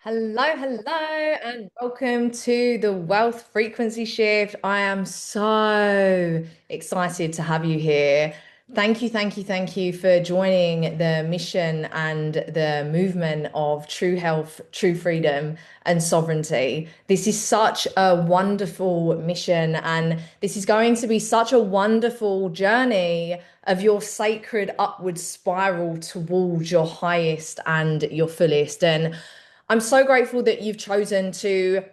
Hello, hello, and welcome to the Wealth Frequency Shift. I am so excited to have you here. Thank you for joining the mission and the movement of true health, true freedom, and sovereignty. This is such a wonderful mission, and this is going to be such a wonderful journey of your sacred upward spiral towards your highest and your fullest. And I'm so grateful that you've chosen to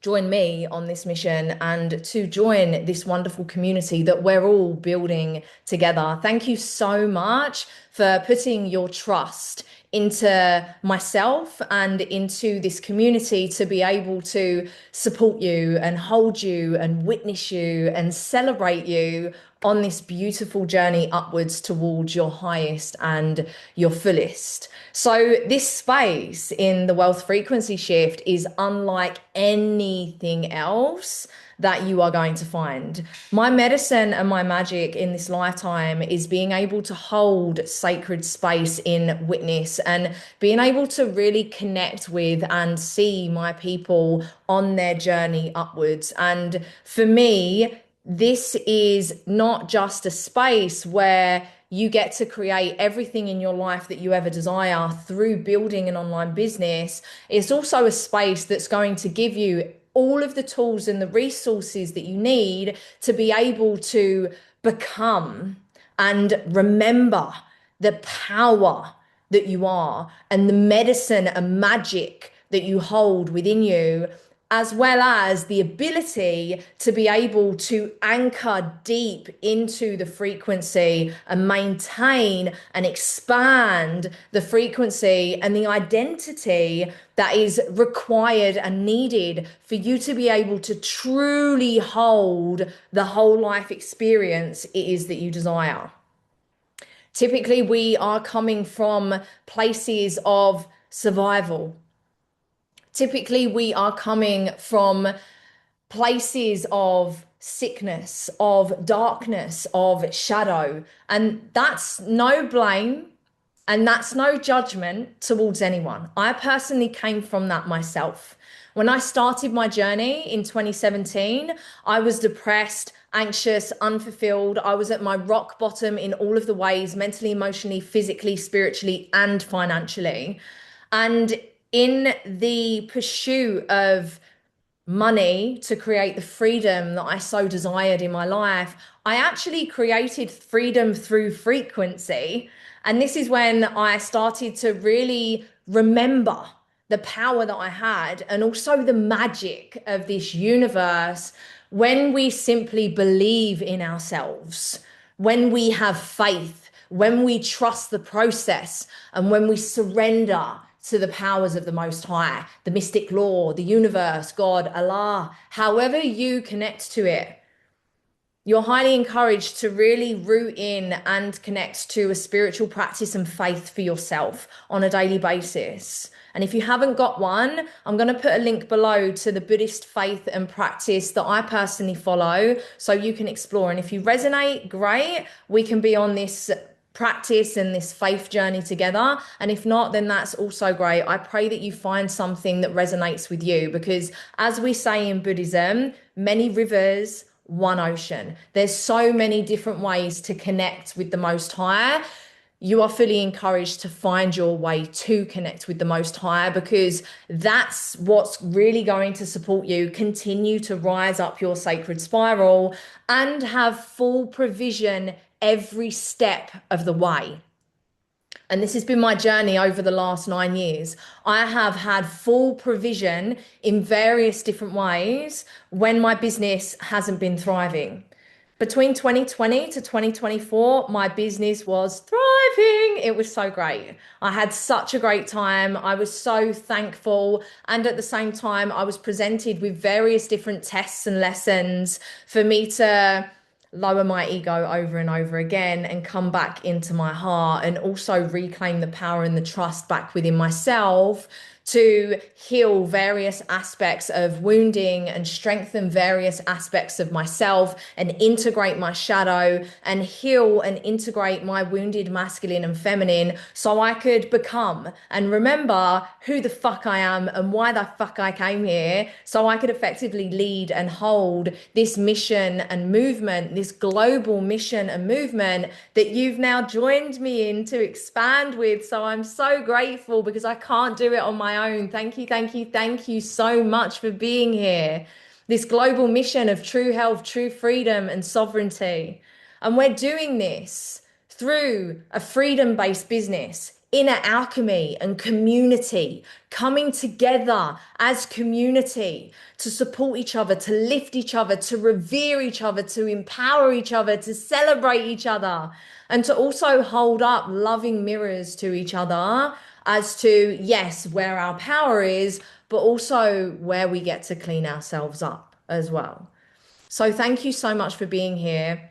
join me on this mission and to join this wonderful community that we're all building together. Thank you so much for putting your trust into myself and into this community to be able to support you and hold you and witness you and celebrate you on this beautiful journey upwards towards your highest and your fullest. So, this space in the wealth frequency shift is unlike anything else that you are going to find. My medicine and my magic in this lifetime is being able to hold sacred space in witness and being able to really connect with and see my people on their journey upwards. And for me, this is not just a space where you get to create everything in your life that you ever desire through building an online business. It's also a space that's going to give you all of the tools and the resources that you need to be able to become and remember the power that you are and the medicine and magic that you hold within you, as well as the ability to be able to anchor deep into the frequency and maintain and expand the frequency and the identity that is required and needed for you to be able to truly hold the whole life experience it is that you desire. Typically, we are coming from places of survival. Typically, we are coming from places of sickness, of darkness, of shadow. And that's no blame and that's no judgment towards anyone. I personally came from that myself. When I started my journey in 2017, I was depressed, anxious, unfulfilled. I was at my rock bottom in all of the ways, mentally, emotionally, physically, spiritually, and financially. And in the pursuit of money to create the freedom that I so desired in my life, I actually created freedom through frequency. And this is when I started to really remember the power that I had and also the magic of this universe when we simply believe in ourselves, when we have faith, when we trust the process, and when we surrender to the powers of the Most High, the mystic law, the universe, God, Allah, however you connect to it. You're highly encouraged to really root in and connect to a spiritual practice and faith for yourself on a daily basis. And if you haven't got one, I'm going to put a link below to the Buddhist faith and practice that I personally follow so you can explore. And if you resonate, great, we can be on this practice and this faith journey together. And if not, then that's also great. I pray that you find something that resonates with you because, as we say in Buddhism, many rivers, one ocean. There's so many different ways to connect with the Most High. You are fully encouraged to find your way to connect with the Most High because that's what's really going to support you continue to rise up your sacred spiral and have full provision every step of the way. And this has been my journey over the last 9 years. I have had full provision in various different ways when my business hasn't been thriving. Between 2020 to 2024, my business was thriving. It was so great. I had such a great time. I was so thankful. And at the same time, I was presented with various different tests and lessons for me to lower my ego over and over again and come back into my heart and also reclaim the power and the trust back within myself to heal various aspects of wounding and strengthen various aspects of myself and integrate my shadow and heal and integrate my wounded masculine and feminine so I could become and remember who the fuck I am and why the fuck I came here so I could effectively lead and hold this mission and movement, this global mission and movement that you've now joined me in to expand with. So I'm so grateful because I can't do it on my own. Thank you, thank you, thank you so much for being here. This global mission of true health, true freedom, and sovereignty. And we're doing this through a freedom-based business, inner alchemy and community, coming together as community to support each other, to lift each other, to revere each other, to empower each other, to celebrate each other, and to also hold up loving mirrors to each other as to, yes, where our power is, but also where we get to clean ourselves up as well. So thank you so much for being here.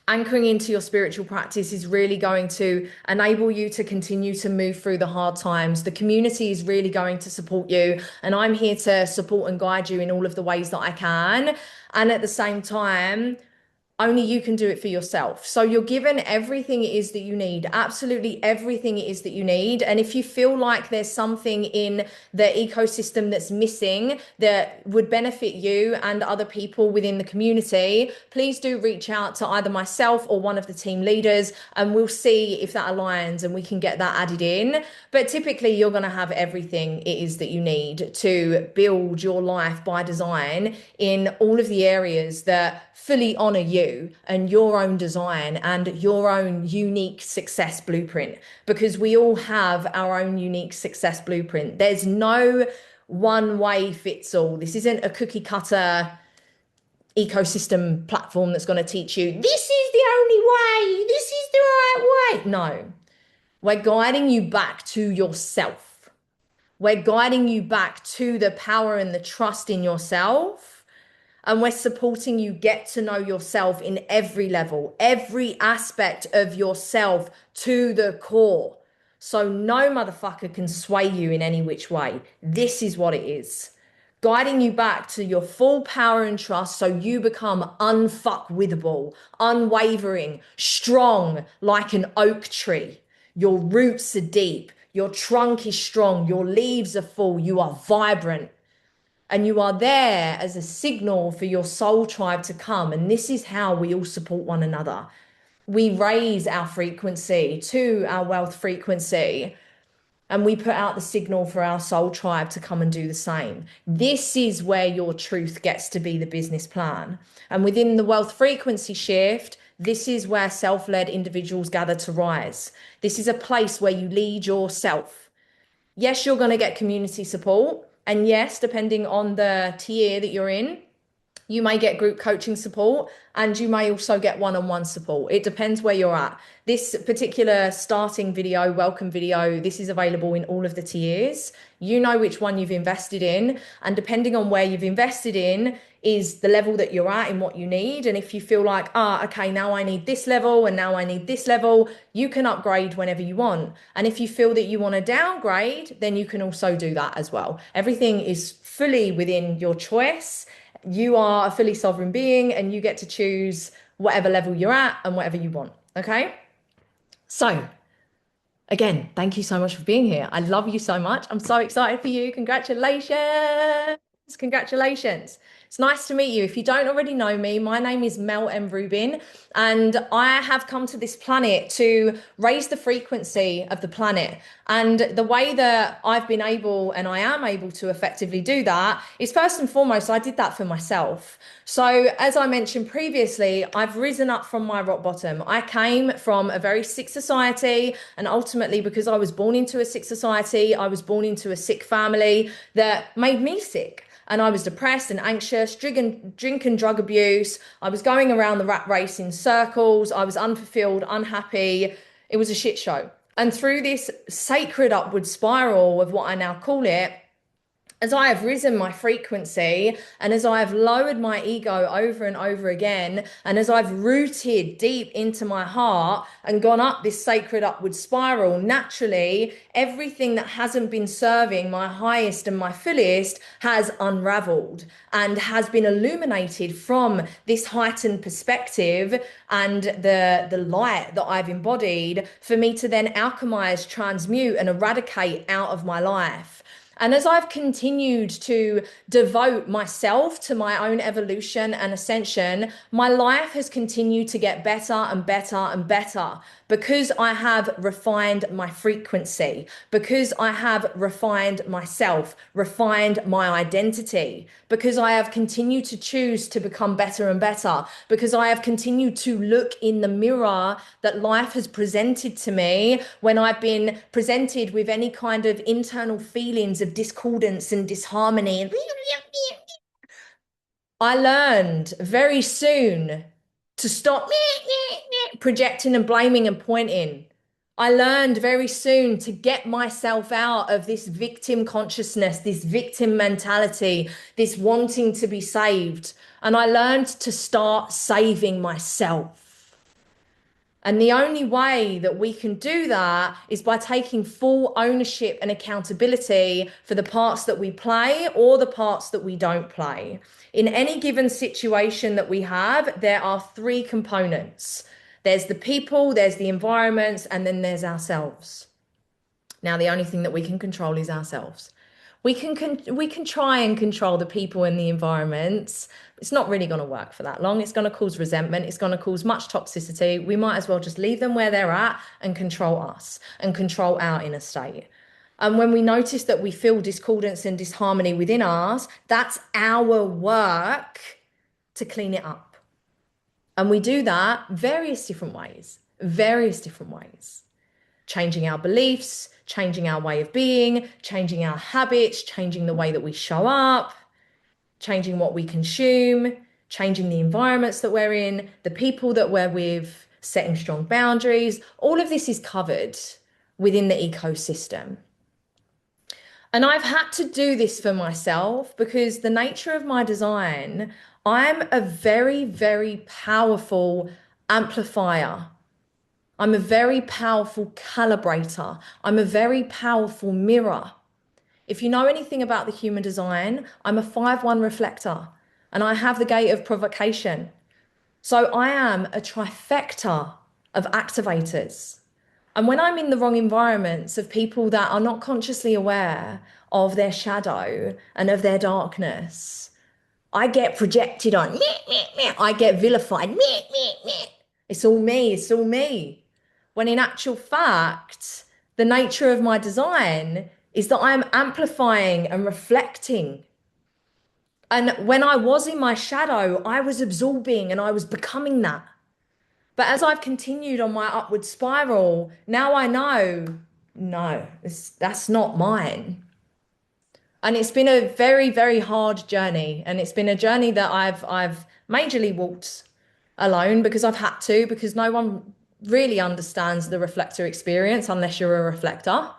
Anchoring into your spiritual practice is really going to enable you to continue to move through the hard times. The community is really going to support you, and I'm here to support and guide you in all of the ways that I can. And at the same time, only you can do it for yourself. So you're given everything it is that you need, absolutely everything it is that you need. And if you feel like there's something in the ecosystem that's missing that would benefit you and other people within the community, please do reach out to either myself or one of the team leaders, and we'll see if that aligns and we can get that added in. But typically you're going to have everything it is that you need to build your life by design in all of the areas that fully honor you and your own design and your own unique success blueprint, because we all have our own unique success blueprint. There's no one way fits all. This isn't a cookie cutter ecosystem platform that's going to teach you this is the only way, this is the right way. No, we're guiding you back to yourself. We're guiding you back to the power and the trust in yourself. And we're supporting you get to know yourself in every level, every aspect of yourself to the core. So no motherfucker can sway you in any which way. This is what it is. Guiding you back to your full power and trust so you become unfuckwithable, unwavering, strong like an oak tree. Your roots are deep. Your trunk is strong. Your leaves are full. You are vibrant. And you are there as a signal for your soul tribe to come. And this is how we all support one another. We raise our frequency to our wealth frequency, and we put out the signal for our soul tribe to come and do the same. This is where your truth gets to be the business plan. And within the wealth frequency shift, this is where self-led individuals gather to rise. This is a place where you lead yourself. Yes, you're going to get community support. And yes, depending on the tier that you're in, you may get group coaching support and you may also get one-on-one support. It depends where you're at. This particular starting video, welcome video, this is available in all of the tiers. You know which one you've invested in, and depending on where you've invested in is the level that you're at in what you need. And if you feel like, okay, now I need this level and now I need this level, you can upgrade whenever you want. And if you feel that you want to downgrade, then you can also do that as well. Everything is fully within your choice. You are a fully sovereign being and you get to choose whatever level you're at and whatever you want. Okay. So again, thank you so much for being here. I love you so much. I'm so excited for you. Congratulations. Congratulations. It's nice to meet you. If you don't already know me, my name is Mel M. Rubin, and I have come to this planet to raise the frequency of the planet. And the way that I've been able, and I am able to effectively do that is first and foremost, I did that for myself. So as I mentioned previously, I've risen up from my rock bottom. I came from a very sick society, and ultimately because I was born into a sick society, I was born into a sick family that made me sick. And I was depressed and anxious, drink and drug abuse. I was going around the rat race in circles. I was unfulfilled, unhappy. It was a shit show. And through this sacred upward spiral of what I now call it, as I have risen my frequency and as I have lowered my ego over and over again, and as I've rooted deep into my heart and gone up this sacred upward spiral, naturally, everything that hasn't been serving my highest and my fullest has unraveled and has been illuminated from this heightened perspective and the light that I've embodied for me to then alchemize, transmute, and eradicate out of my life. And as I've continued to devote myself to my own evolution and ascension, my life has continued to get better and better and better because I have refined my frequency, because I have refined myself, refined my identity, because I have continued to choose to become better and better, because I have continued to look in the mirror that life has presented to me when I've been presented with any kind of internal feelings of discordance and disharmony. I learned very soon to stop projecting and blaming and pointing. I learned very soon to get myself out of this victim consciousness, this victim mentality, this wanting to be saved. And I learned to start saving myself. And the only way that we can do that is by taking full ownership and accountability for the parts that we play or the parts that we don't play. In any given situation that we have, there are three components. There's the people, there's the environments, and then there's ourselves. Now, the only thing that we can control is ourselves. We can try and control the people and the environments. It's not really going to work for that long. It's going to cause resentment. It's going to cause much toxicity. We might as well just leave them where they're at and control us and control our inner state. And when we notice that we feel discordance and disharmony within us, that's our work to clean it up. And we do that various different ways, various different ways. Changing our beliefs, changing our way of being, changing our habits, changing the way that we show up, changing what we consume, changing the environments that we're in, the people that we're with, setting strong boundaries. All of this is covered within the ecosystem. And I've had to do this for myself because the nature of my design, I'm a very, very powerful amplifier. I'm a very powerful calibrator. I'm a very powerful mirror. If you know anything about the human design, I'm a 5-1 reflector and I have the gate of provocation. So I am a trifecta of activators. And when I'm in the wrong environments of people that are not consciously aware of their shadow and of their darkness, I get projected on. I get vilified. It's all me. It's all me. When in actual fact, the nature of my design is that I'm amplifying and reflecting. And when I was in my shadow, I was absorbing and I was becoming that. But as I've continued on my upward spiral, now I know, no, that's not mine. And it's been a very, very hard journey. And it's been a journey that I've majorly walked alone because I've had to, because no one really understands the reflector experience unless you're a reflector.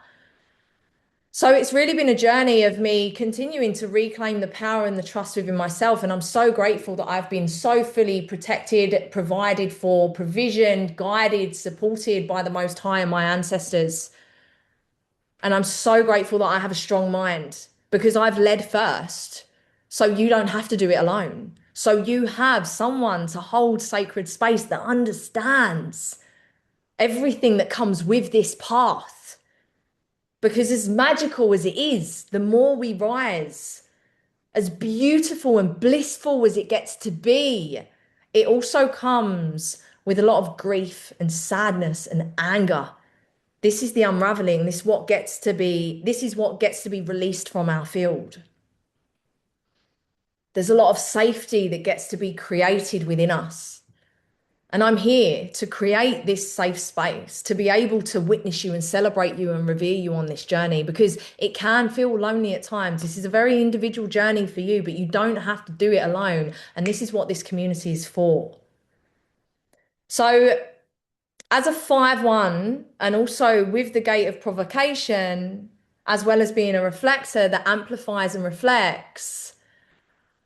So it's really been a journey of me continuing to reclaim the power and the trust within myself. And I'm so grateful that I've been so fully protected, provided for, provisioned, guided, supported by the Most High and my ancestors. And I'm so grateful that I have a strong mind because I've led first. So you don't have to do it alone. So you have someone to hold sacred space that understands everything that comes with this path. Because as magical as it is, the more we rise, as beautiful and blissful as it gets to be, it also comes with a lot of grief and sadness and anger. This is the unraveling. This is what gets to be released from our field. There's a lot of safety that gets to be created within us. And I'm here to create this safe space, to be able to witness you and celebrate you and revere you on this journey, because it can feel lonely at times. This is a very individual journey for you, but you don't have to do it alone. And this is what this community is for. So as a 5-1, and also with the gate of provocation, as well as being a reflector that amplifies and reflects,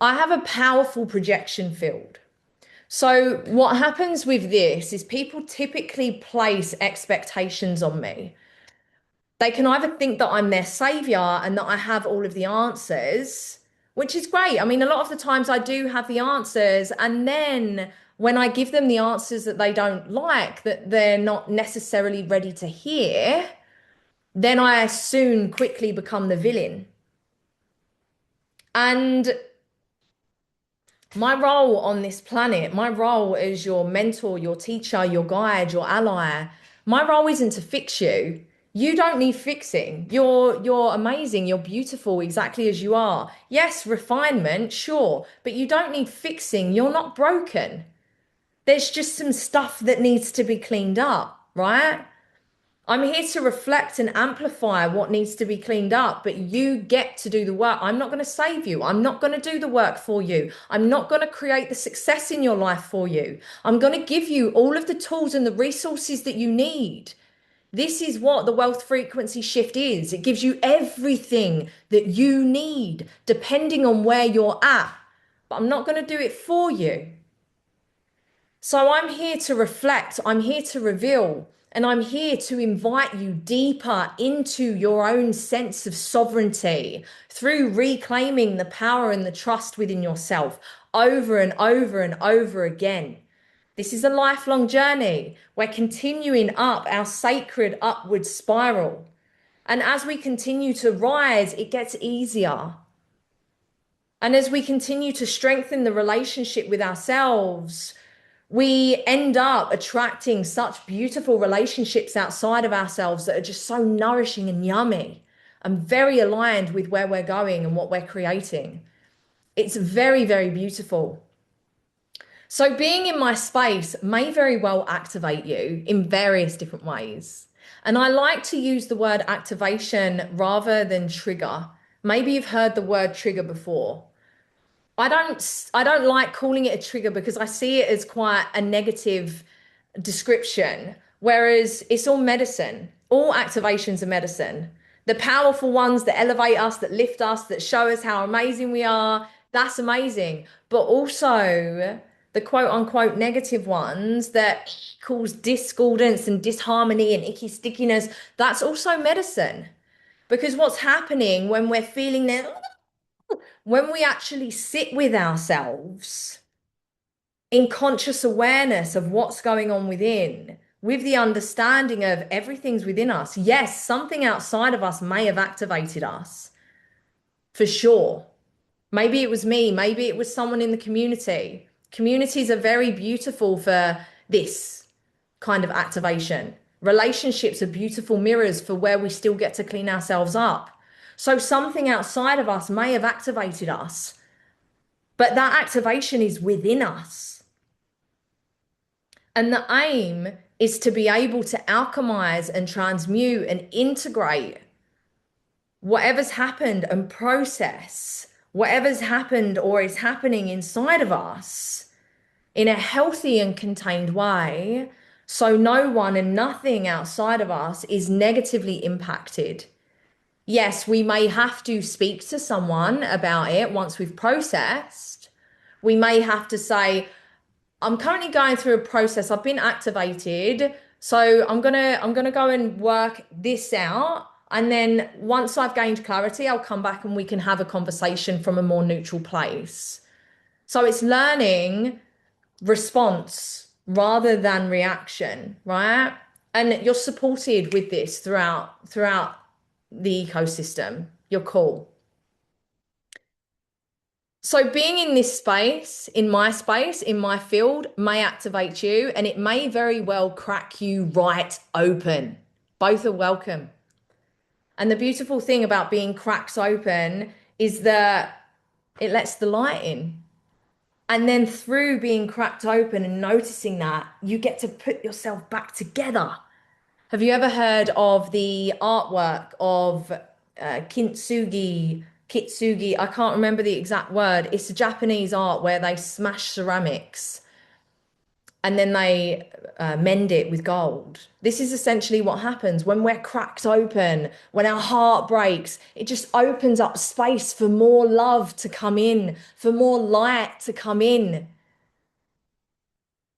I have a powerful projection field. So, what happens with this is people typically place expectations on me. They can either think that I'm their savior and that I have all of the answers, which is great. I mean, a lot of the times I do have the answers. And then when I give them the answers that they don't like, that they're not necessarily ready to hear, then I soon quickly become the villain. And my role on this planet, my role as your mentor, your teacher, your guide, your ally, my role isn't to fix you. You don't need fixing. You're amazing. You're beautiful exactly as you are. Yes, refinement, sure, but you don't need fixing. You're not broken. There's just some stuff that needs to be cleaned up, right? I'm here to reflect and amplify what needs to be cleaned up, but you get to do the work. I'm not going to save you. I'm not going to do the work for you. I'm not going to create the success in your life for you. I'm going to give you all of the tools and the resources that you need. This is what the wealth frequency shift is. It gives you everything that you need, depending on where you're at. But I'm not going to do it for you. So I'm here to reflect, I'm here to reveal, and I'm here to invite you deeper into your own sense of sovereignty through reclaiming the power and the trust within yourself over and over and over again. This is a lifelong journey. We're continuing up our sacred upward spiral. And as we continue to rise, it gets easier. And as we continue to strengthen the relationship with ourselves, we end up attracting such beautiful relationships outside of ourselves that are just so nourishing and yummy and very aligned with where we're going and what we're creating. It's very, very beautiful. So, being in my space may very well activate you in various different ways. And I like to use the word activation rather than trigger. Maybe you've heard the word trigger before. I don't like calling it a trigger because I see it as quite a negative description, whereas it's all medicine. All activations are medicine. The powerful ones that elevate us, that lift us, that show us how amazing we are, that's amazing. But also the quote unquote negative ones that cause discordance and disharmony and icky stickiness, that's also medicine. Because what's happening when we're feeling that, when we actually sit with ourselves in conscious awareness of what's going on within, with the understanding of everything's within us. Yes, something outside of us may have activated us, for sure. Maybe it was me, maybe it was someone in the community. Communities are very beautiful for this kind of activation. Relationships are beautiful mirrors for where we still get to clean ourselves up. So something outside of us may have activated us, but that activation is within us. And the aim is to be able to alchemize and transmute and integrate whatever's happened and process whatever's happened or is happening inside of us in a healthy and contained way, so no one and nothing outside of us is negatively impacted. Yes, we may have to speak to someone about it once we've processed. We may have to say, I'm currently going through a process. I've been activated. So I'm gonna go and work this out. And then once I've gained clarity, I'll come back and we can have a conversation from a more neutral place. So it's learning response rather than reaction, right? And you're supported with this throughout the ecosystem. You're cool. So being in this space, in my field, may activate you and it may very well crack you right open. Both are welcome. And the beautiful thing about being cracked open is that it lets the light in. And then through being cracked open and noticing that, you get to put yourself back together. Have you ever heard of the artwork of Kitsugi? I can't remember the exact word. It's a Japanese art where they smash ceramics and then they mend it with gold. This is essentially what happens when we're cracked open, when our heart breaks. It just opens up space for more love to come in, for more light to come in.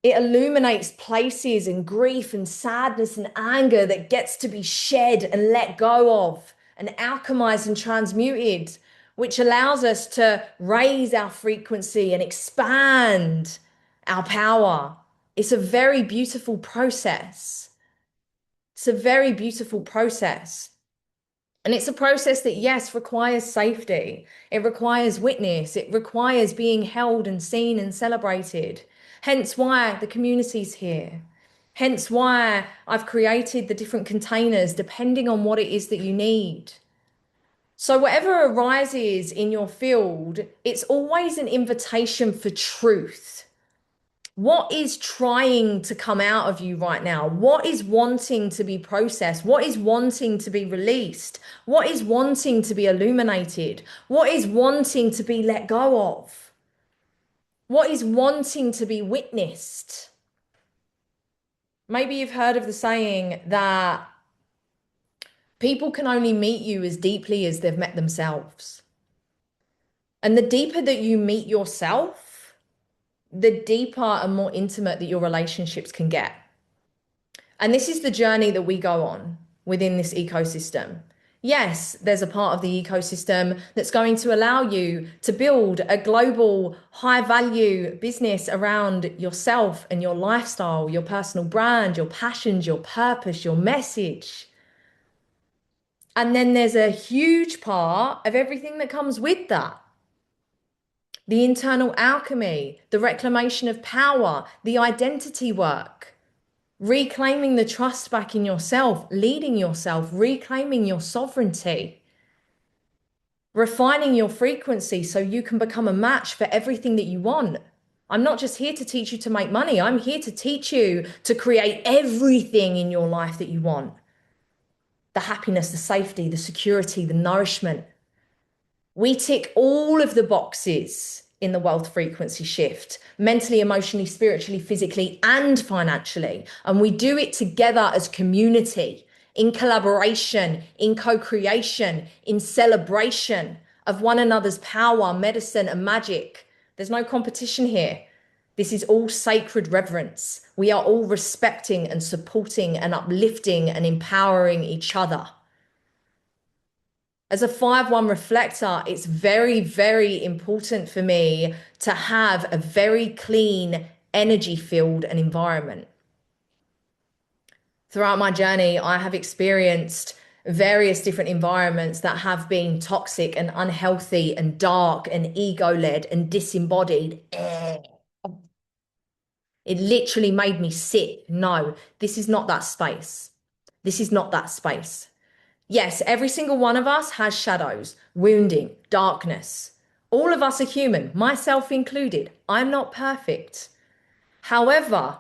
It illuminates places and grief and sadness and anger that gets to be shed and let go of and alchemized and transmuted, which allows us to raise our frequency and expand our power. It's a very beautiful process. It's a very beautiful process. And it's a process that, yes, requires safety. It requires witness. It requires being held and seen and celebrated. Hence why the community's here. Hence why I've created the different containers depending on what it is that you need. So, whatever arises in your field, it's always an invitation for truth. What is trying to come out of you right now? What is wanting to be processed? What is wanting to be released? What is wanting to be illuminated? What is wanting to be let go of? What is wanting to be witnessed? Maybe you've heard of the saying that people can only meet you as deeply as they've met themselves. And the deeper that you meet yourself, the deeper and more intimate that your relationships can get. And this is the journey that we go on within this ecosystem. Yes, there's a part of the ecosystem that's going to allow you to build a global high value business around yourself and your lifestyle, your personal brand, your passions, your purpose, your message. And then there's a huge part of everything that comes with that. The internal alchemy, the reclamation of power, the identity work, reclaiming the trust back in yourself, leading yourself, reclaiming your sovereignty, refining your frequency so you can become a match for everything that you want. I'm not just here to teach you to make money. I'm here to teach you to create everything in your life that you want. The happiness, the safety, the security, the nourishment. We tick all of the boxes in the wealth frequency shift, mentally, emotionally, spiritually, physically, and financially. And we do it together as community, in collaboration, in co-creation, in celebration of one another's power, medicine, and magic. There's no competition here. This is all sacred reverence. We are all respecting and supporting and uplifting and empowering each other. As a 5-1 reflector, it's very, very important for me to have a very clean energy field and environment. Throughout my journey, I have experienced various different environments that have been toxic and unhealthy and dark and ego-led and disembodied. It literally made me sick. No, this is not that space. This is not that space. Yes, every single one of us has shadows, wounding, darkness. All of us are human, myself included. I'm not perfect. However,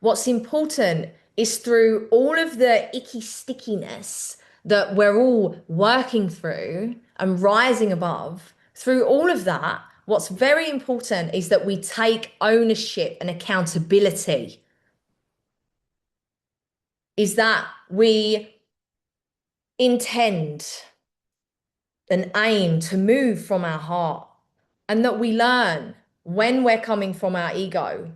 what's important is through all of the icky stickiness that we're all working through and rising above, through all of that, what's very important is that we take ownership and accountability. Is that we intend and aim to move from our heart, and that we learn when we're coming from our ego,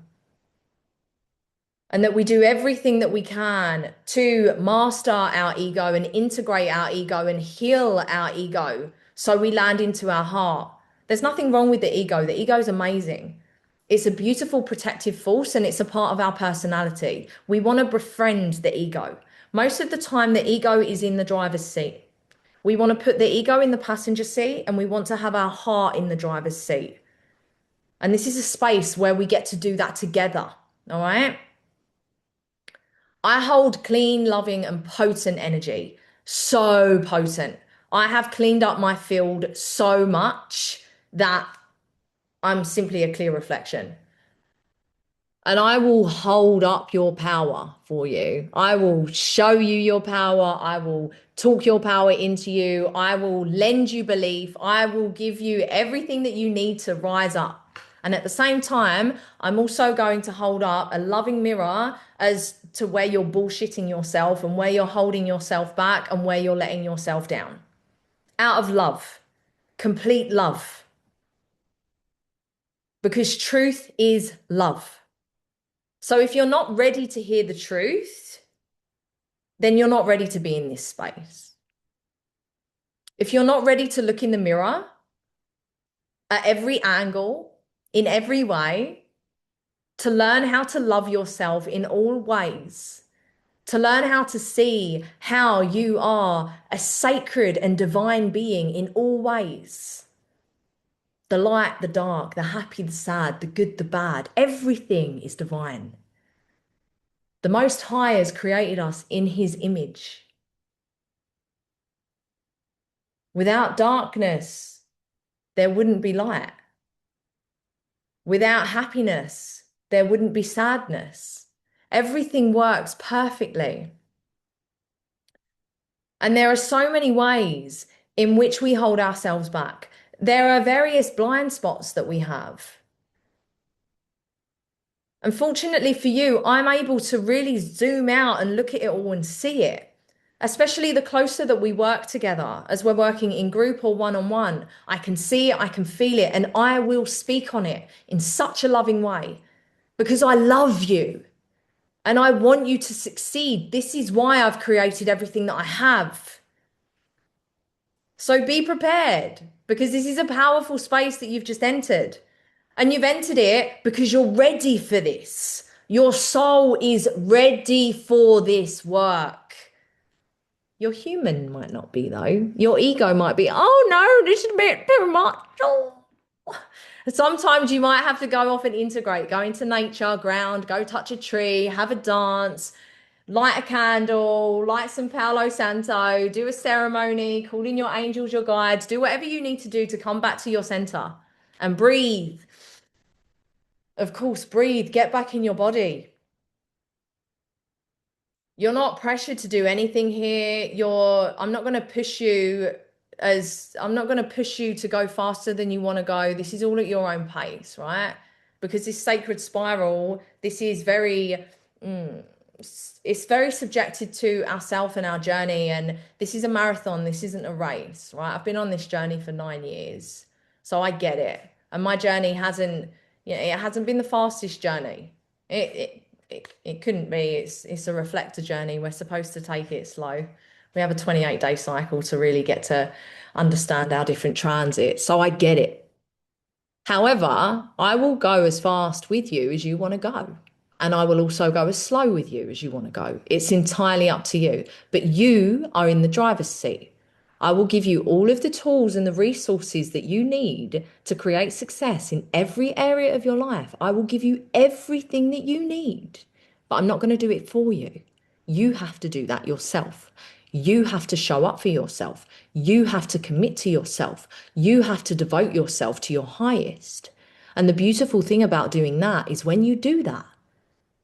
and that we do everything that we can to master our ego and integrate our ego and heal our ego so we land into our heart. There's nothing wrong with the ego. The ego is amazing. It's a beautiful protective force and it's a part of our personality. We want to befriend the ego. Most of the time, the ego is in the driver's seat. We want to put the ego in the passenger seat and we want to have our heart in the driver's seat. And this is a space where we get to do that together. All right. I hold clean, loving, and potent energy. So potent. I have cleaned up my field so much that I'm simply a clear reflection. And I will hold up your power for you. I will show you your power. I will talk your power into you. I will lend you belief. I will give you everything that you need to rise up And at the same time, I'm also going to hold up a loving mirror as to where you're bullshitting yourself and where you're holding yourself back and where you're letting yourself down. Out of love, complete love. Because truth is love. So if you're not ready to hear the truth, then you're not ready to be in this space. If you're not ready to look in the mirror at every angle, in every way, to learn how to love yourself in all ways, to learn how to see how you are a sacred and divine being in all ways. The light, the dark, the happy, the sad, the good, the bad, everything is divine. The Most High has created us in his image. Without darkness, there wouldn't be light. Without happiness, there wouldn't be sadness. Everything works perfectly. And there are so many ways in which we hold ourselves back. There are various blind spots that we have. Unfortunately for you, I'm able to really zoom out and look at it all and see it. Especially the closer that we work together, as we're working in group or one-on-one, I can see it, I can feel it, and I will speak on it in such a loving way because I love you and I want you to succeed. This is why I've created everything that I have. So be prepared because this is a powerful space that you've just entered. And you've entered it because you're ready for this. Your soul is ready for this work. Your human might not be, though. Your ego might be, oh no, this is a bit too much. Oh. Sometimes you might have to go off and integrate, go into nature, ground, go touch a tree, have a dance, light a candle, light some Palo Santo, do a ceremony, call in your angels, your guides, do whatever you need to do to come back to your center and breathe. Of course, breathe, get back in your body. You're not pressured to do anything here. I'm not going to push you I'm not going to push you to go faster than you want to go. This is all at your own pace, right? Because this sacred spiral, this is very, it's very subjected to ourself and our journey. And this is a marathon. This isn't a race, right? I've been on this journey for 9 years, so I get it. And my journey hasn't, it hasn't been the fastest journey. It couldn't be. It's a reflector journey. We're supposed to take it slow. We have a 28-day cycle to really get to understand our different transits. So I get it. However, I will go as fast with you as you want to go. And I will also go as slow with you as you want to go. It's entirely up to you. But you are in the driver's seat. I will give you all of the tools and the resources that you need to create success in every area of your life. I will give you everything that you need, but I'm not going to do it for you. You have to do that yourself. You have to show up for yourself. You have to commit to yourself. You have to devote yourself to your highest. And the beautiful thing about doing that is when you do that,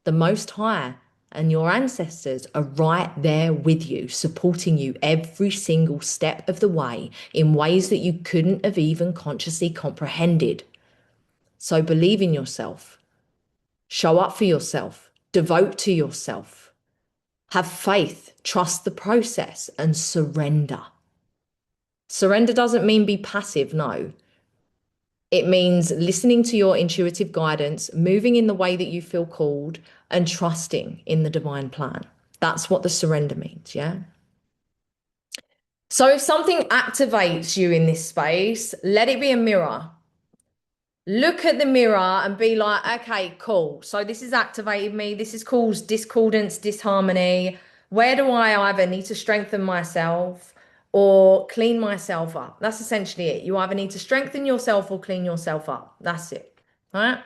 the Most High and your ancestors are right there with you, supporting you every single step of the way in ways that you couldn't have even consciously comprehended. So believe in yourself, show up for yourself, devote to yourself, have faith, trust the process, and surrender. Surrender doesn't mean be passive, no. It means listening to your intuitive guidance, moving in the way that you feel called, and trusting in the divine plan. That's what the surrender means, yeah? So if something activates you in this space, let it be a mirror. Look at the mirror and be like, okay, cool. So this has activated me. This has caused discordance, disharmony. Where do I either need to strengthen myself or clean myself up? That's essentially it. You either need to strengthen yourself or clean yourself up. That's it. All right?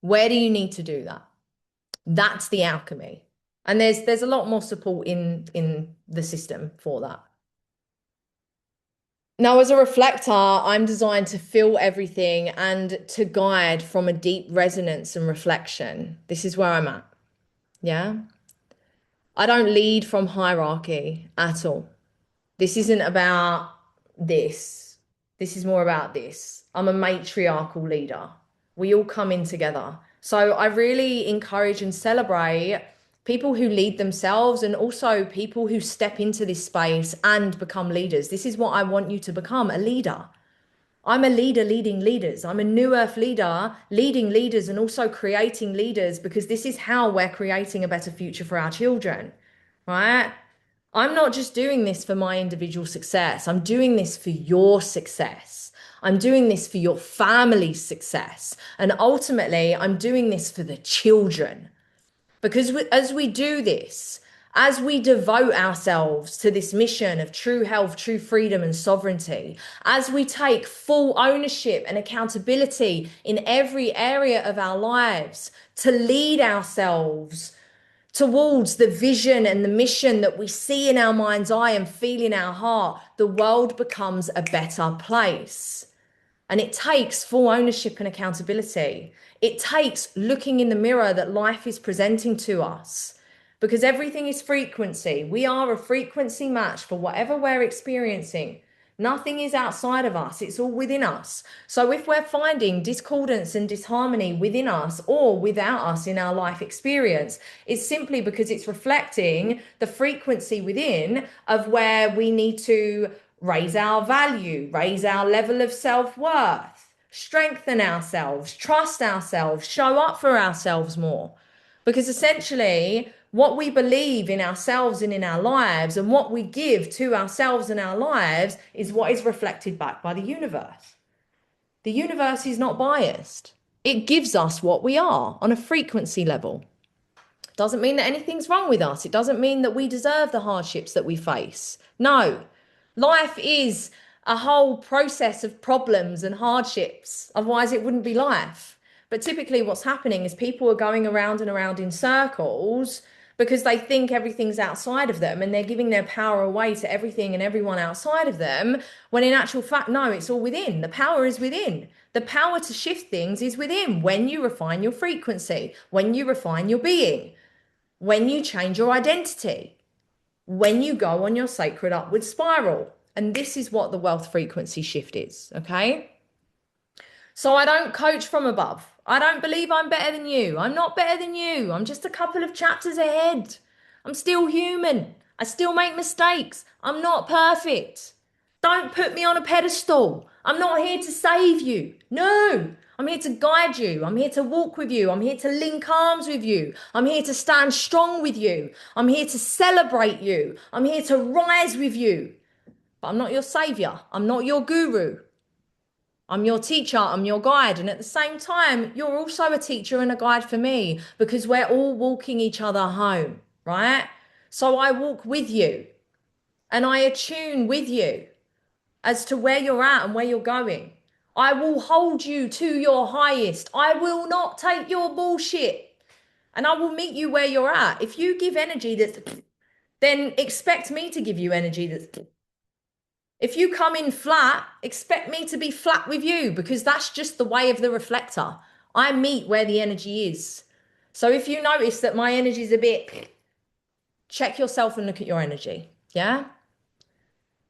Where do you need to do that? That's the alchemy. And there's a lot more support in the system for that. Now, as a reflector, I'm designed to feel everything and to guide from a deep resonance and reflection. This is where I'm at. Yeah. I don't lead from hierarchy at all. This isn't about this. This is more about this. I'm a matriarchal leader. We all come in together. So I really encourage and celebrate people who lead themselves and also people who step into this space and become leaders. This is what I want you to become, a leader. I'm a leader leading leaders. I'm a new earth leader leading leaders and also creating leaders because this is how we're creating a better future for our children, right? I'm not just doing this for my individual success. I'm doing this for your success. I'm doing this for your family's success. And ultimately, I'm doing this for the children. Because as we do this, as we devote ourselves to this mission of true health, true freedom, and sovereignty, as we take full ownership and accountability in every area of our lives to lead ourselves towards the vision and the mission that we see in our mind's eye and feel in our heart, the world becomes a better place. And it takes full ownership and accountability. It takes looking in the mirror that life is presenting to us because everything is frequency. We are a frequency match for whatever we're experiencing. Nothing is outside of us, it's all within us. So if we're finding discordance and disharmony within us or without us in our life experience, it's simply because it's reflecting the frequency within of where we need to raise our value, raise our level of self-worth, strengthen ourselves, trust ourselves, show up for ourselves more. Because essentially, what we believe in ourselves and in our lives and what we give to ourselves and our lives is what is reflected back by the universe. The universe is not biased. It gives us what we are on a frequency level. Doesn't mean that anything's wrong with us. It doesn't mean that we deserve the hardships that we face. No, life is a whole process of problems and hardships. Otherwise, it wouldn't be life. But typically, what's happening is people are going around and around in circles because they think everything's outside of them and they're giving their power away to everything and everyone outside of them, when in actual fact, no, it's all within. The power is within. The power to shift things is within when you refine your frequency, when you refine your being, when you change your identity, when you go on your sacred upward spiral. And this is what the wealth frequency shift is, okay? So I don't coach from above. I don't believe I'm better than you. I'm not better than you. I'm just a couple of chapters ahead. I'm still human. I still make mistakes. I'm not perfect. Don't put me on a pedestal. I'm not here to save you. No, I'm here to guide you. I'm here to walk with you. I'm here to link arms with you. I'm here to stand strong with you. I'm here to celebrate you. I'm here to rise with you. But I'm not your savior. I'm not your guru. I'm your teacher, I'm your guide. And at the same time, you're also a teacher and a guide for me because we're all walking each other home, right? So I walk with you and I attune with you as to where you're at and where you're going. I will hold you to your highest. I will not take your bullshit and I will meet you where you're at. If you give energy that's, then expect me to give you energy that's. If you come in flat, expect me to be flat with you because that's just the way of the reflector. I meet where the energy is. So if you notice that my energy is a bit, check yourself and look at your energy. Yeah.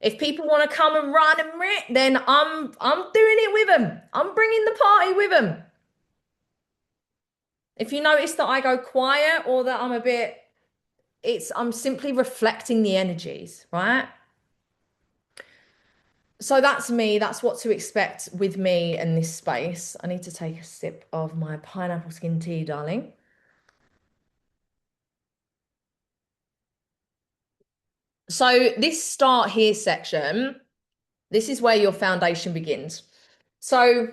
If people want to come and run and rip, then I'm doing it with them. I'm bringing the party with them. If you notice that I go quiet or that I'm a bit, I'm simply reflecting the energies, right? So that's me. That's what to expect with me in this space. I need to take a sip of my pineapple skin tea, darling. So this start here section, this is where your foundation begins. So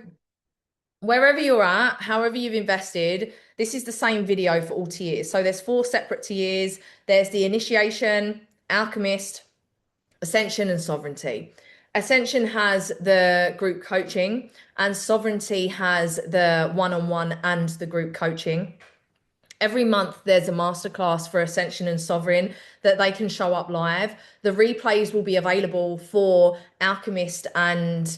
wherever you're at, however you've invested, this is the same video for all tiers. So there's 4 separate tiers. There's the initiation, alchemist, Ascension and Sovereignty. Ascension has the group coaching, and Sovereignty has the one-on-one and the group coaching. Every month, there's a masterclass for Ascension and Sovereign that they can show up live. The replays will be available for Alchemist and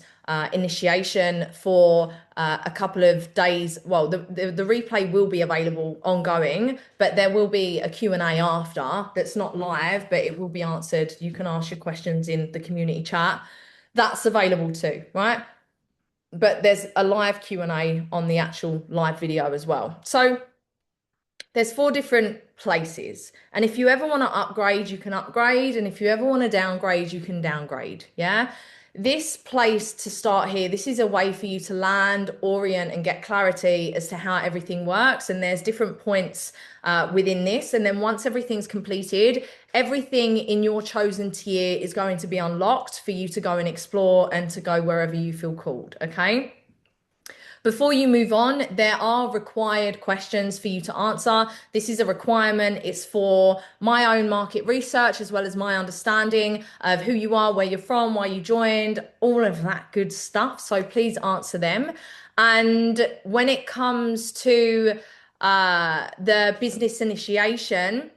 Initiation for a couple of days. Well, the replay will be available ongoing, but there will be a Q&A after that's not live, but it will be answered. You can ask your questions in the community chat. That's available too, right? But there's a live Q&A on the actual live video as well. So there's four different places. And if you ever want to upgrade, you can upgrade. And if you ever want to downgrade, you can downgrade. Yeah. This place to start here, this is a way for you to land, orient, and get clarity as to how everything works. And there's different points within this. And then once everything's completed, everything in your chosen tier is going to be unlocked for you to go and explore and to go wherever you feel called. Okay. Before you move on, there are required questions for you to answer. This is a requirement. It's for my own market research as well as my understanding of who you are, where you're from, why you joined, all of that good stuff. So please answer them. And when it comes to the business initiation,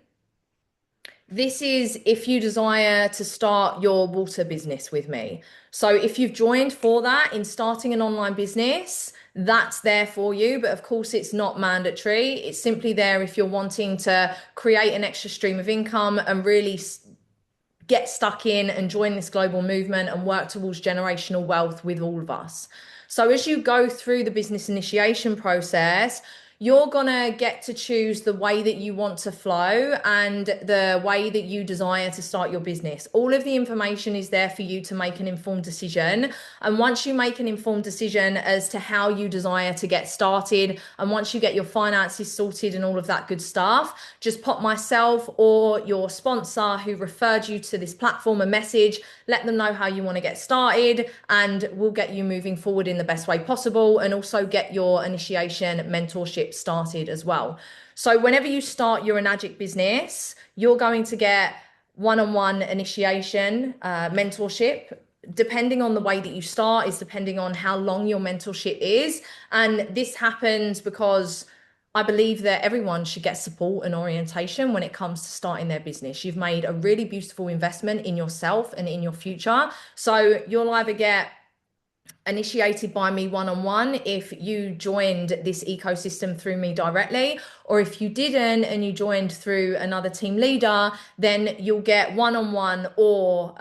this is if you desire to start your water business with me. So if you've joined for that in starting an online business, that's there for you. But of course, it's not mandatory. It's simply there if you're wanting to create an extra stream of income and really get stuck in and join this global movement and work towards generational wealth with all of us. So as you go through the business initiation process, you're going to get to choose the way that you want to flow and the way that you desire to start your business. All of the information is there for you to make an informed decision. And once you make an informed decision as to how you desire to get started, and once you get your finances sorted and all of that good stuff, just pop myself or your sponsor who referred you to this platform a message, let them know how you want to get started, and we'll get you moving forward in the best way possible and also get your initiation mentorship started as well. So whenever you start your Enagic business, you're going to get one-on-one initiation mentorship. Depending on the way that you start is depending on how long your mentorship is. And this happens because I believe that everyone should get support and orientation when it comes to starting their business. You've made a really beautiful investment in yourself and in your future. So you'll either get initiated by me one-on-one if you joined this ecosystem through me directly, or if you didn't and you joined through another team leader, then you'll get one-on-one or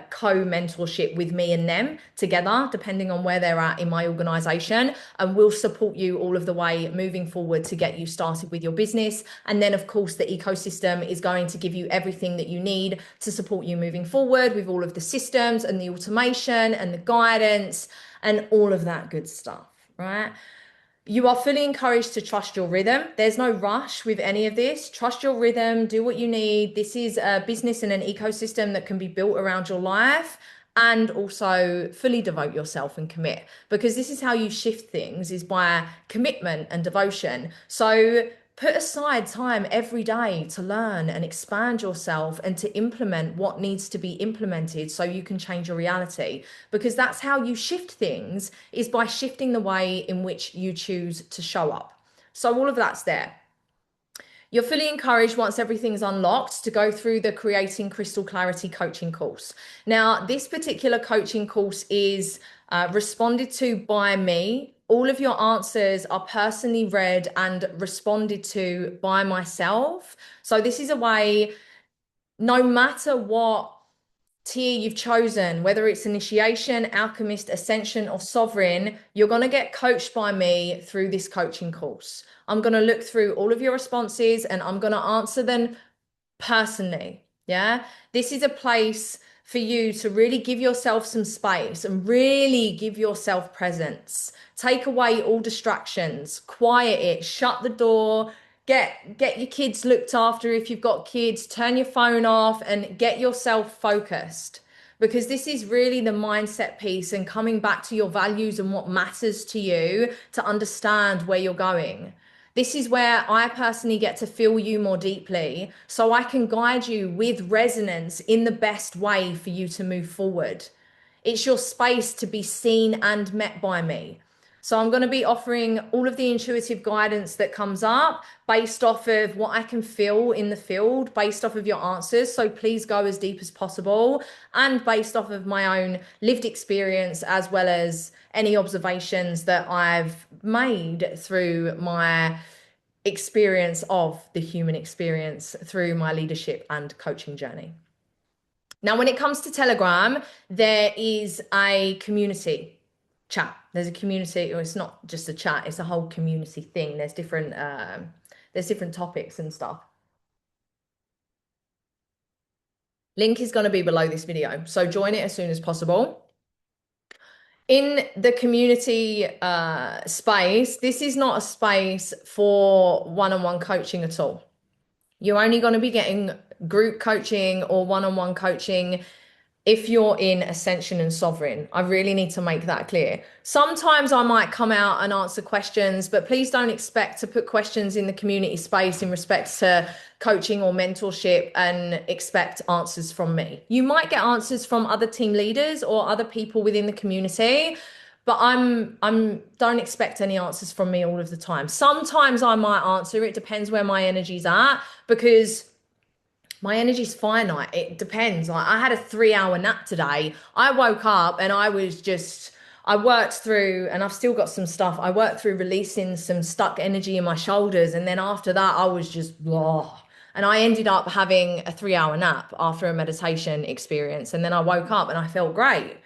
co-mentorship with me and them together, depending on where they're at in my organization, and we'll support you all of the way moving forward to get you started with your business. And then of course the ecosystem is going to give you everything that you need to support you moving forward with all of the systems and the automation and the guidance and all of that good stuff, right? You are fully encouraged to trust your rhythm. There's no rush with any of this. Trust your rhythm, do what you need. This is a business and an ecosystem that can be built around your life, and also fully devote yourself and commit, because this is how you shift things, is by commitment and devotion. So put aside time every day to learn and expand yourself and to implement what needs to be implemented so you can change your reality, because that's how you shift things, is by shifting the way in which you choose to show up. So all of that's there. You're fully encouraged once everything's unlocked to go through the Creating Crystal Clarity coaching course. Now, this particular coaching course is responded to by me. All of your answers are personally read and responded to by myself. So this is a way, no matter what tier you've chosen, whether it's initiation, alchemist, ascension, or sovereign, you're going to get coached by me through this coaching course. I'm going to look through all of your responses and I'm going to answer them personally. Yeah. This is a place for you to really give yourself some space and really give yourself presence. Take away all distractions, quiet it, shut the door, get your kids looked after if you've got kids, turn your phone off and get yourself focused. Because this is really the mindset piece and coming back to your values and what matters to you to understand where you're going. This is where I personally get to feel you more deeply so I can guide you with resonance in the best way for you to move forward. It's your space to be seen and met by me. So I'm going to be offering all of the intuitive guidance that comes up based off of what I can feel in the field, based off of your answers. So please go as deep as possible, and based off of my own lived experience, as well as any observations that I've made through my experience of the human experience through my leadership and coaching journey. Now, when it comes to Telegram, there is a community chat. There's a community, or it's not just a chat, it's a whole community thing. There's different topics and stuff. Link is going to be below this video, so join it as soon as possible. In the community space, this is not a space for one-on-one coaching at all. You're only going to be getting group coaching or one-on-one coaching if you're in Ascension and Sovereign. I really need to make that clear. Sometimes I might come out and answer questions, but please don't expect to put questions in the community space in respect to coaching or mentorship and expect answers from me. You might get answers from other team leaders or other people within the community, but I'm don't expect any answers from me all of the time. Sometimes I might answer, it depends where my energy's at, because my energy's finite. It depends. Like, I had a 3 hour nap today. I woke up and I worked through, and I've still got some stuff. I worked through releasing some stuck energy in my shoulders. And then after that, I was just blah. And I ended up having a 3 hour nap after a meditation experience. And then I woke up and I felt great.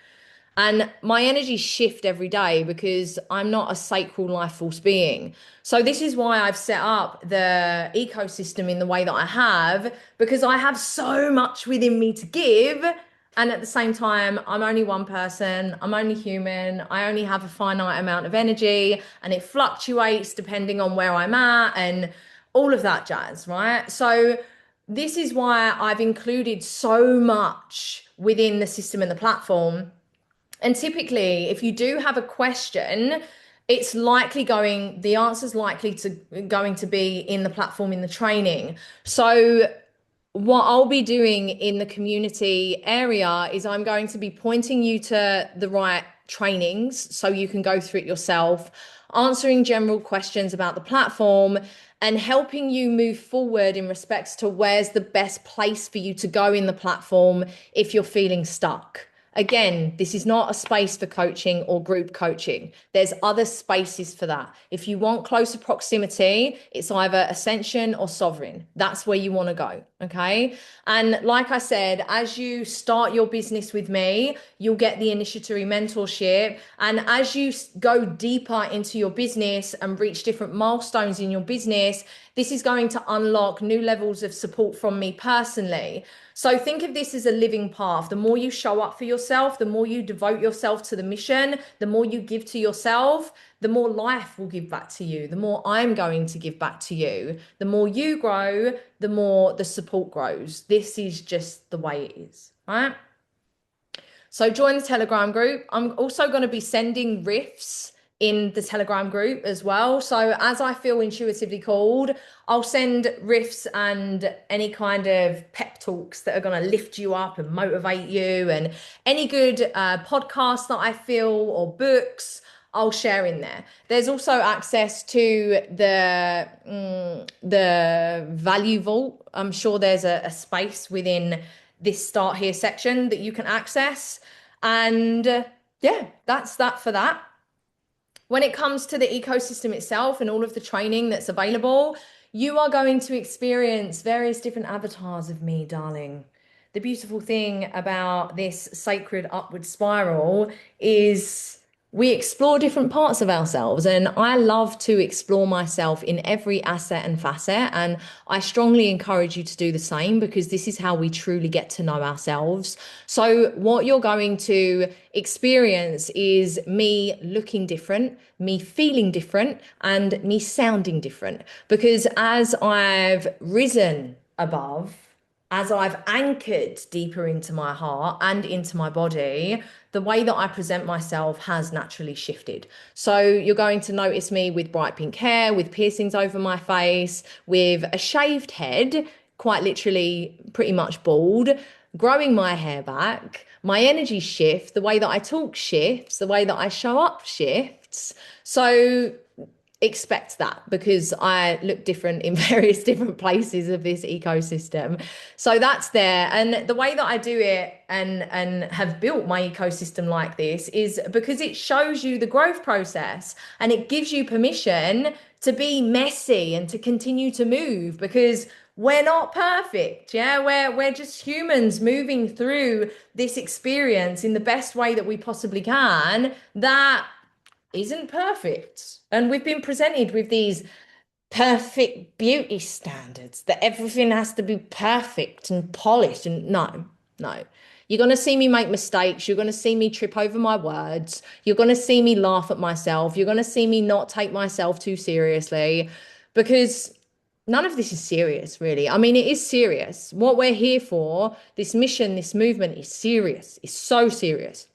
And my energies shift every day because I'm not a sacral life force being. So this is why I've set up the ecosystem in the way that I have, because I have so much within me to give. And at the same time, I'm only one person, I'm only human, I only have a finite amount of energy, and it fluctuates depending on where I'm at and all of that jazz, right? So this is why I've included so much within the system and the platform. And typically, if you do have a question, the answer's likely to going to be in the platform in the training. So what I'll be doing in the community area is I'm going to be pointing you to the right trainings so you can go through it yourself, answering general questions about the platform, and helping you move forward in respects to where's the best place for you to go in the platform if you're feeling stuck. Again, this is not a space for coaching or group coaching. There's other spaces for that. If you want closer proximity, it's either Ascension or Sovereign. That's where you want to go. Okay. And like I said, as you start your business with me, you'll get the initiatory mentorship. And as you go deeper into your business and reach different milestones in your business, this is going to unlock new levels of support from me personally. So think of this as a living path. The more you show up for yourself, the more you devote yourself to the mission, the more you give to yourself, the more life will give back to you, the more I'm going to give back to you. The more you grow, the more the support grows. This is just the way it is, right? So join the Telegram group. I'm also going to be sending riffs in the Telegram group as well. So as I feel intuitively called, I'll send riffs and any kind of pep talks that are going to lift you up and motivate you, and any good podcasts that I feel or books I'll share in there. There's also access to the value vault. I'm sure there's a space within this start here section that you can access. And yeah, that's that for that. When it comes to the ecosystem itself and all of the training that's available, you are going to experience various different avatars of me, darling. The beautiful thing about this sacred upward spiral is we explore different parts of ourselves, and I love to explore myself in every asset and facet, and I strongly encourage you to do the same, because this is how we truly get to know ourselves. So what you're going to experience is me looking different, me feeling different, and me sounding different, because as I've risen above, as I've anchored deeper into my heart and into my body, the way that I present myself has naturally shifted. So you're going to notice me with bright pink hair, with piercings over my face, with a shaved head, quite literally pretty much bald, growing my hair back. My energy shift, the way that I talk shifts, the way that I show up shifts. So expect that, because I look different in various different places of this ecosystem. So that's there. And the way that I do it and have built my ecosystem like this is because it shows you the growth process, and it gives you permission to be messy and to continue to move because we're not perfect. Yeah, we're just humans moving through this experience in the best way that we possibly can. That isn't perfect. And we've been presented with these perfect beauty standards that everything has to be perfect and polished. And no, no. You're going to see me make mistakes. You're going to see me trip over my words. You're going to see me laugh at myself. You're going to see me not take myself too seriously because none of this is serious, really. I mean, it is serious. What we're here for, this mission, this movement is serious. It's so serious.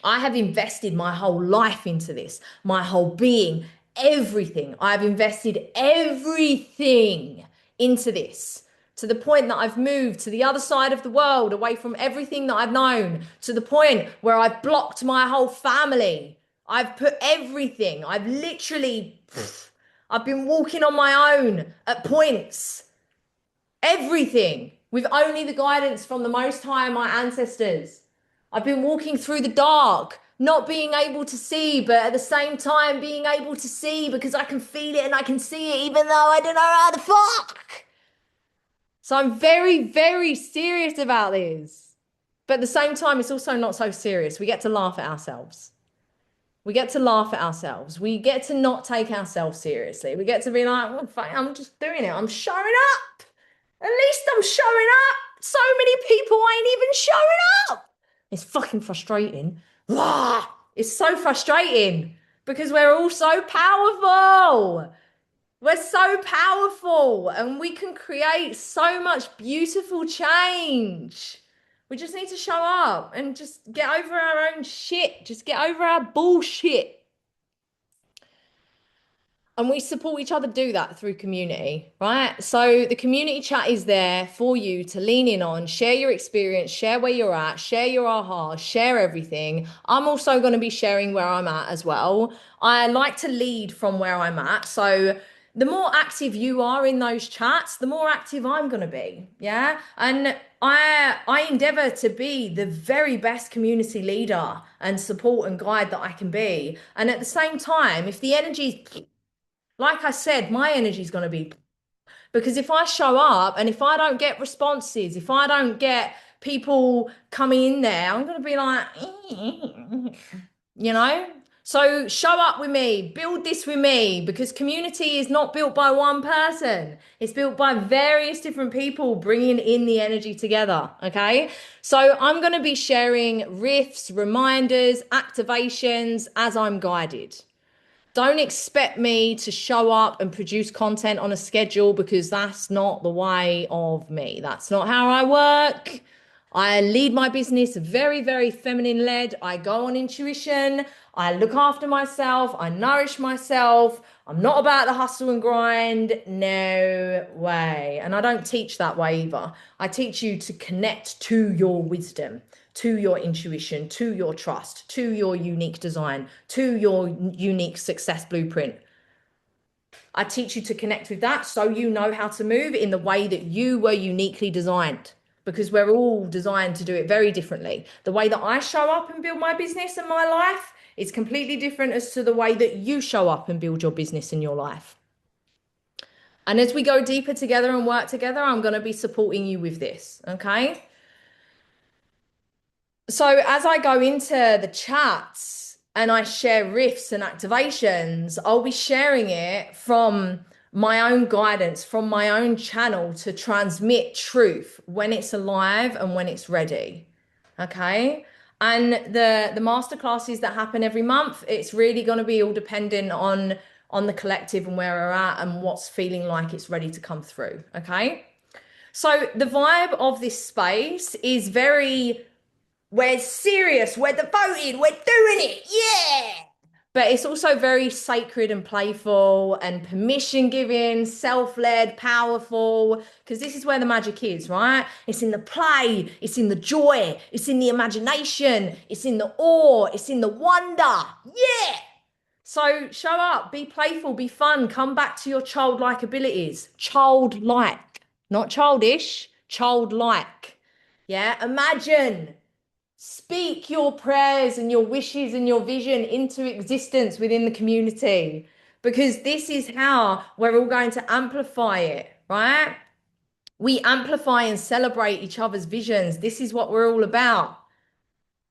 I have invested my whole life into this, my whole being, everything. I've invested everything into this to the point that I've moved to the other side of the world, away from everything that I've known, to the point where I've blocked my whole family. I've put everything, I've literally, I've been walking on my own at points, everything with only the guidance from the Most High and my ancestors. I've been walking through the dark, not being able to see, but at the same time being able to see because I can feel it and I can see it even though I don't know how the fuck. So I'm very, very serious about this. But at the same time, it's also not so serious. We get to laugh at ourselves. We get to laugh at ourselves. We get to not take ourselves seriously. We get to be like, well, fuck, I'm just doing it. I'm showing up. At least I'm showing up. So many people ain't even showing up. It's fucking frustrating. It's so frustrating because we're all so powerful. We're so powerful and we can create so much beautiful change. We just need to show up and just get over our own shit. Just get over our bullshit. And we support each other do that through community, right? So the community chat is there for you to lean in on, share your experience, share where you're at, share your aha, share everything. I'm also going to be sharing where I'm at as well. I like to lead from where I'm at. So the more active you are in those chats, the more active I'm going to be. Yeah. And I endeavor to be the very best community leader and support and guide that I can be. And at the same time, if the energy, like I said, my energy is going to be because if I show up and if I don't get responses, if I don't get people coming in there, I'm going to be like, you know? So show up with me, build this with me because community is not built by one person. It's built by various different people bringing in the energy together. Okay. So I'm going to be sharing riffs, reminders, activations as I'm guided. Don't expect me to show up and produce content on a schedule because that's not the way of me. That's not how I work. I lead my business very, very feminine led. I go on intuition. I look after myself. I nourish myself. I'm not about the hustle and grind. No way. And I don't teach that way either. I teach you to connect to your wisdom, to your intuition, to your trust, to your unique design, to your unique success blueprint. I teach you to connect with that so you know how to move in the way that you were uniquely designed because we're all designed to do it very differently. The way that I show up and build my business and my life is completely different as to the way that you show up and build your business and your life. And as we go deeper together and work together, I'm going to be supporting you with this, okay? So as I go into the chats and I share riffs and activations, I'll be sharing it from my own guidance, from my own channel to transmit truth when it's alive and when it's ready. Okay. And the masterclasses that happen every month, it's really going to be all dependent on the collective and where we're at and what's feeling like it's ready to come through. Okay. So the vibe of this space is very, we're serious, we're devoted, we're doing it, yeah. But it's also very sacred and playful and permission giving, self led, powerful, because this is where the magic is, right? It's in the play, it's in the joy, it's in the imagination, it's in the awe, it's in the wonder, yeah. So show up, be playful, be fun, come back to your childlike abilities. Childlike, not childish, childlike. Yeah, imagine. Speak your prayers and your wishes and your vision into existence within the community. because this is how we're all going to amplify it, right? We amplify and celebrate each other's visions. This is what we're all about.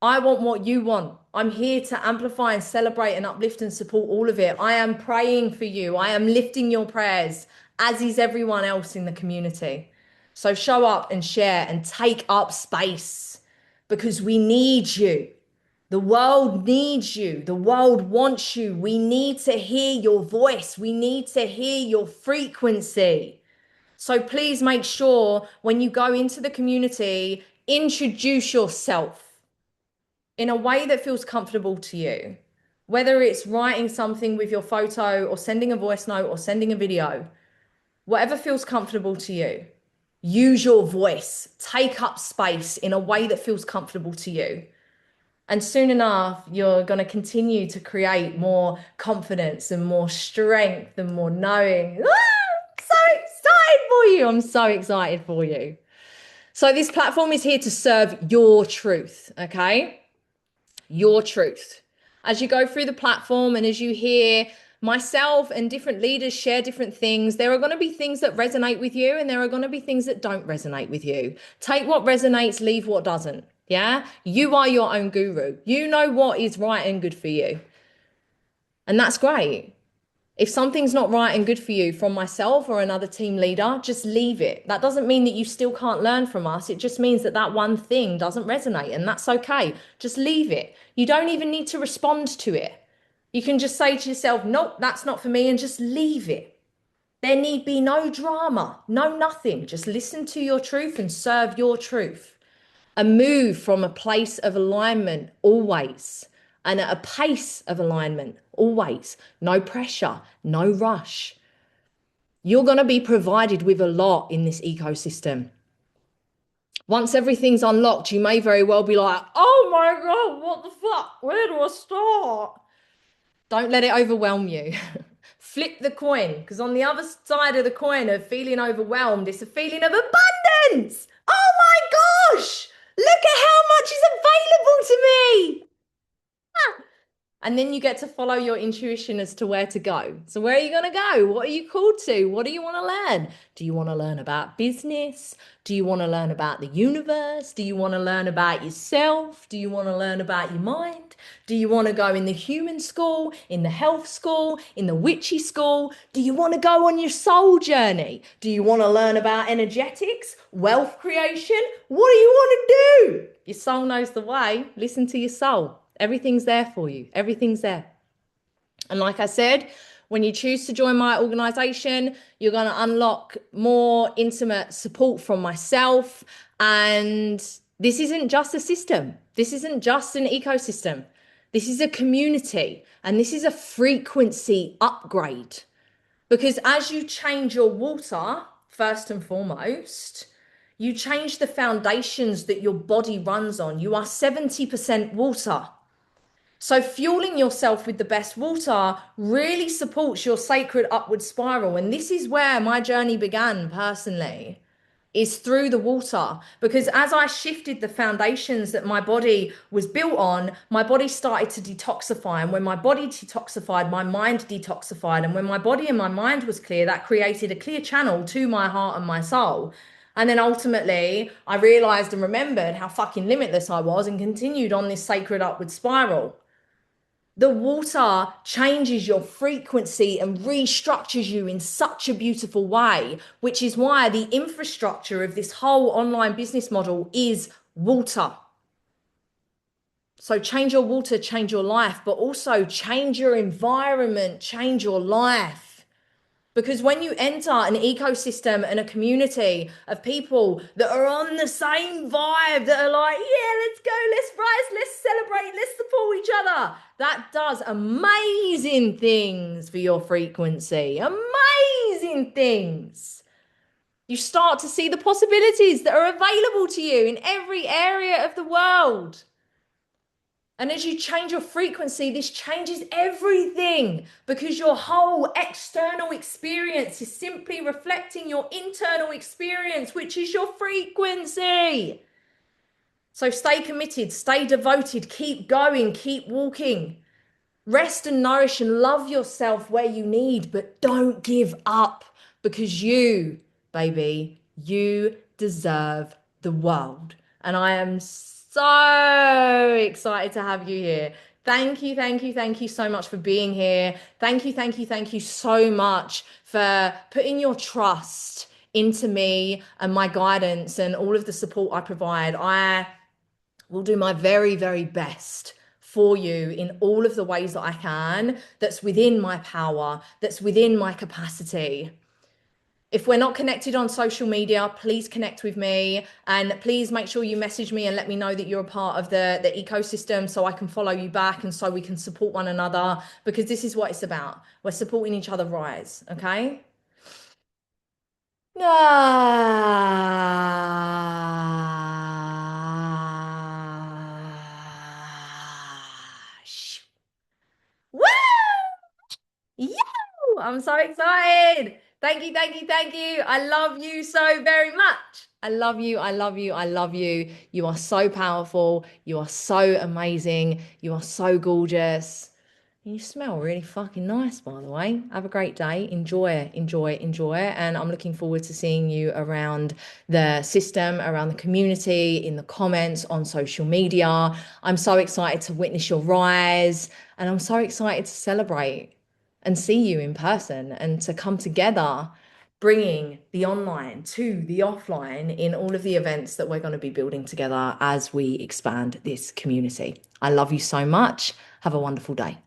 I want what you want. I'm here to amplify and celebrate and uplift and support all of it. I am praying for you. I am lifting your prayers, as is everyone else in the community. So show up and share and take up space because we need you. The world needs you. The world wants you. We need to hear your voice. We need to hear your frequency. So please make sure when you go into the community, introduce yourself in a way that feels comfortable to you. Whether it's writing something with your photo or sending a voice note or sending a video, whatever feels comfortable to you, use your voice, take up space in a way that feels comfortable to you. And soon enough, you're going to continue to create more confidence and more strength and more knowing. I'm so excited for you. I'm so excited for you. So this platform is here to serve your truth, okay? Your truth. As you go through the platform and as you hear myself and different leaders share different things, there are going to be things that resonate with you and there are going to be things that don't resonate with you. Take what resonates, leave what doesn't. Yeah, you are your own guru. You know what is right and good for you. And that's great. If something's not right and good for you from myself or another team leader, just leave it. That doesn't mean that you still can't learn from us. It just means that that one thing doesn't resonate, and that's okay. Just leave it. You don't even need to respond to it. You can just say to yourself, nope, that's not for me, and just leave it. There need be no drama, no nothing. Just listen to your truth and serve your truth. And move from a place of alignment always, and at a pace of alignment always. No pressure, no rush. You're going to be provided with a lot in this ecosystem. Once everything's unlocked, you may very well be like, oh my God, what the fuck? Where do I start? Don't let it overwhelm you. Flip the coin, because on the other side of the coin of feeling overwhelmed, it's a feeling of abundance. Oh my gosh, look at how much is available to me. And then you get to follow your intuition as to where to go. So where are you going to go? What are you called to? What do you want to learn? Do you want to learn about business? Do you want to learn about the universe? Do you want to learn about yourself? Do you want to learn about your mind? Do you want to go in the human school, in the health school, in the witchy school? Do you want to go on your soul journey? Do you want to learn about energetics, wealth creation? What do you want to do? Your soul knows the way. Listen to your soul. Everything's there for you. Everything's there. And like I said, when you choose to join my organization, you're going to unlock more intimate support from myself. And this isn't just a system. This isn't just an ecosystem. This is a community and this is a frequency upgrade. Because as you change your water, first and foremost, you change the foundations that your body runs on. You are 70% water. So fueling yourself with the best water really supports your sacred upward spiral. And this is where my journey began personally, is through the water. Because as I shifted the foundations that my body was built on, my body started to detoxify. And when my body detoxified, my mind detoxified. And when my body and my mind was clear, that created a clear channel to my heart and my soul. And then ultimately, I realized and remembered how fucking limitless I was and continued on this sacred upward spiral. The water changes your frequency and restructures you in such a beautiful way, which is why the infrastructure of this whole online business model is water. So change your water, change your life, but also change your environment, change your life. Because when you enter an ecosystem and a community of people that are on the same vibe, that are like, yeah, let's go, let's rise, let's celebrate, let's support each other, that does amazing things for your frequency. Amazing things. You start to see the possibilities that are available to you in every area of the world. And as you change your frequency, this changes everything because your whole external experience is simply reflecting your internal experience, which is your frequency. So stay committed, stay devoted, keep going, keep walking. Rest and nourish and love yourself where you need, but don't give up because you, baby, you deserve the world. And I am so excited to have you here. Thank you, thank you, thank you so much for being here. Thank you, thank you, thank you so much for putting your trust into me and my guidance and all of the support I provide. I will do my very, very best for you in all of the ways that I can, that's within my power, that's within my capacity. If we're not connected on social media, please connect with me and please make sure you message me and let me know that you're a part of the ecosystem so I can follow you back and so we can support one another because this is what it's about. We're supporting each other rise, okay? Ah, woo! Yo! I'm so excited. Thank you, thank you, thank you. I love you so very much. I love you. I love you. I love you. You are so powerful. You are so amazing. You are so gorgeous. You smell really fucking nice, by the way. Have a great day. Enjoy, enjoy, enjoy. And I'm looking forward to seeing you around the system, around the community, in the comments, on social media. I'm so excited to witness your rise. And I'm so excited to celebrate and see you in person and to come together, bringing the online to the offline in all of the events that we're going to be building together as we expand this community. I love you so much. Have a wonderful day.